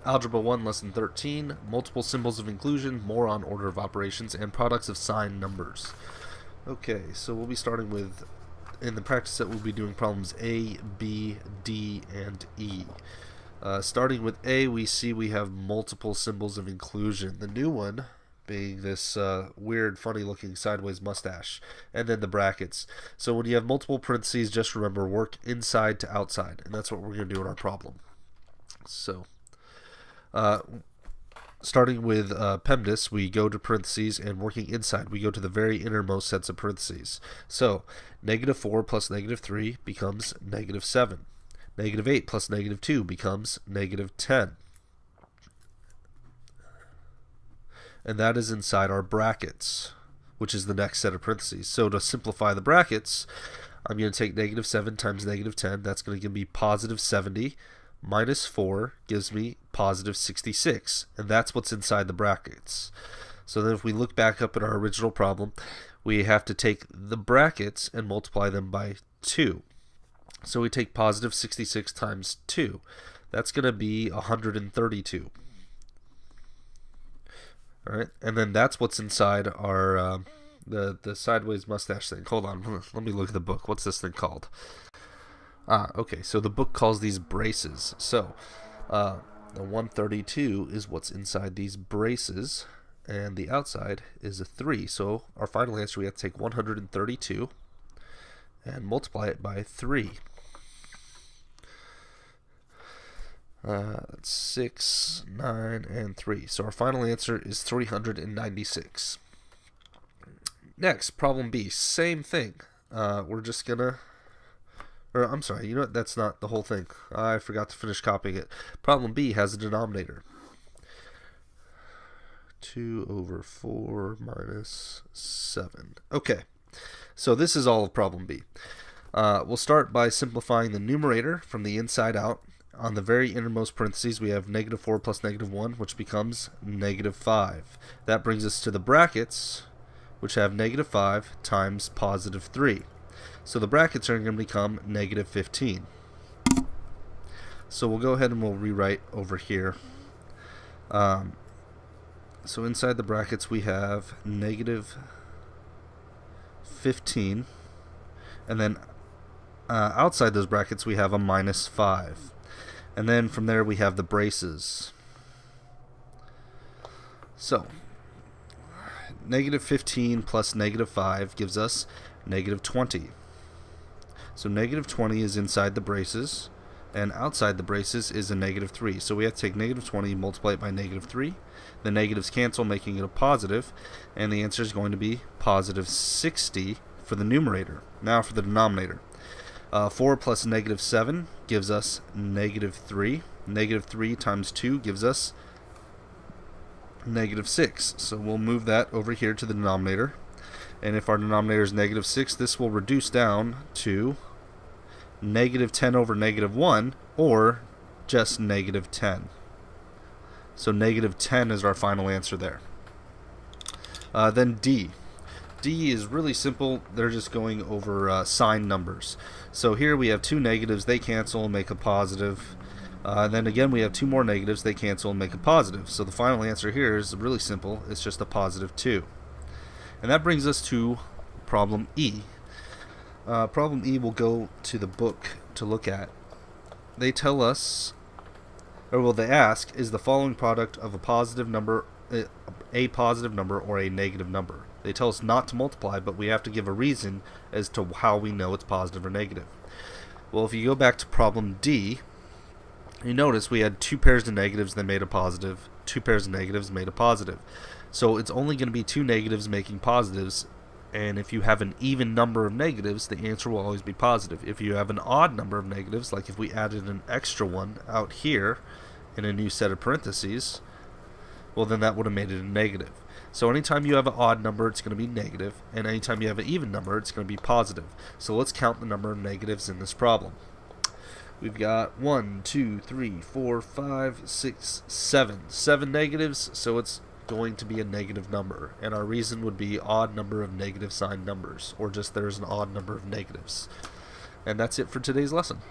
Algebra 1, Lesson 13, Multiple Symbols of Inclusion, more on order of operations, and products of signed numbers. Okay, so we'll be starting with, in the practice set, we'll be doing problems A, B, D, and E. Starting with A, we see we have multiple symbols of inclusion. The new one being this weird, funny-looking sideways mustache, and then the brackets. So when you have multiple parentheses, just remember work inside to outside, and that's what we're going to do in our problem. So, starting with PEMDAS, we go to parentheses, and working inside, we go to the very innermost sets of parentheses. So, -4 plus -3 becomes -7. -8 plus -2 becomes -10. And that is inside our brackets, which is the next set of parentheses. So to simplify the brackets, I'm going to take -7 times -10. That's going to give me +70. Minus 4 gives me +66. And that's what's inside the brackets. So then if we look back up at our original problem, we have to take the brackets and multiply them by 2. So we take +66 times 2. That's going to be 132. All right, and then that's what's inside our the sideways mustache thing. Hold on, let me look at the book. What's this thing called? Okay, so the book calls these braces. So the 132 is what's inside these braces, and the outside is a 3. So our final answer, we have to take 132 and multiply it by 3. 6, 9, and 3. So our final answer is 396. Next, problem B. Same thing. We're just gonna... Or, I'm sorry, you know what? That's not the whole thing. I forgot to finish copying it. Problem B has a denominator. 2/4 minus 7. Okay. So this is all of problem B. We'll start by simplifying the numerator from the inside out. On the very innermost parentheses, we have -4 plus -1, which becomes -5. That brings us to the brackets, which have -5 times +3. So the brackets are going to become -15. So we'll go ahead and we'll rewrite over here. So inside the brackets, we have -15. And then outside those brackets, we have a -5. And then from there we have the braces. So, -15 plus -5 gives us -20. So -20 is inside the braces, and outside the braces is a -3. So we have to take -20, multiply it by -3. The negatives cancel, making it a positive, and the answer is going to be +60 for the numerator. Now for the denominator. 4 plus -7 gives us -3. -3 times 2 gives us -6. So we'll move that over here to the denominator. And if our denominator is -6, this will reduce down to -10 over -1, or just -10. So -10 is our final answer there. Then D. D is really simple. They're just going over signed numbers. So here we have two negatives. They cancel and make a positive. Then again, we have two more negatives. They cancel and make a positive. So the final answer here is really simple. It's just a +2. And that brings us to problem E. Problem E will go to the book to look at. They tell us, or well, they ask, is the following product of a positive number or a negative number? They tell us not to multiply, but we have to give a reason as to how we know it's positive or negative. Well, if you go back to problem D, you notice we had two pairs of negatives that made a positive, two pairs of negatives made a positive. So it's only going to be two negatives making positives, and if you have an even number of negatives, the answer will always be positive. If you have an odd number of negatives, like if we added an extra one out here in a new set of parentheses, well, then that would have made it a negative. So anytime you have an odd number, it's going to be negative, and anytime you have an even number, it's going to be positive. So let's count the number of negatives in this problem. We've got 1, 2, 3, 4, 5, 6, 7. 7 negatives, so it's going to be a negative number. And our reason would be odd number of negative signed numbers, or just there's an odd number of negatives. And that's it for today's lesson.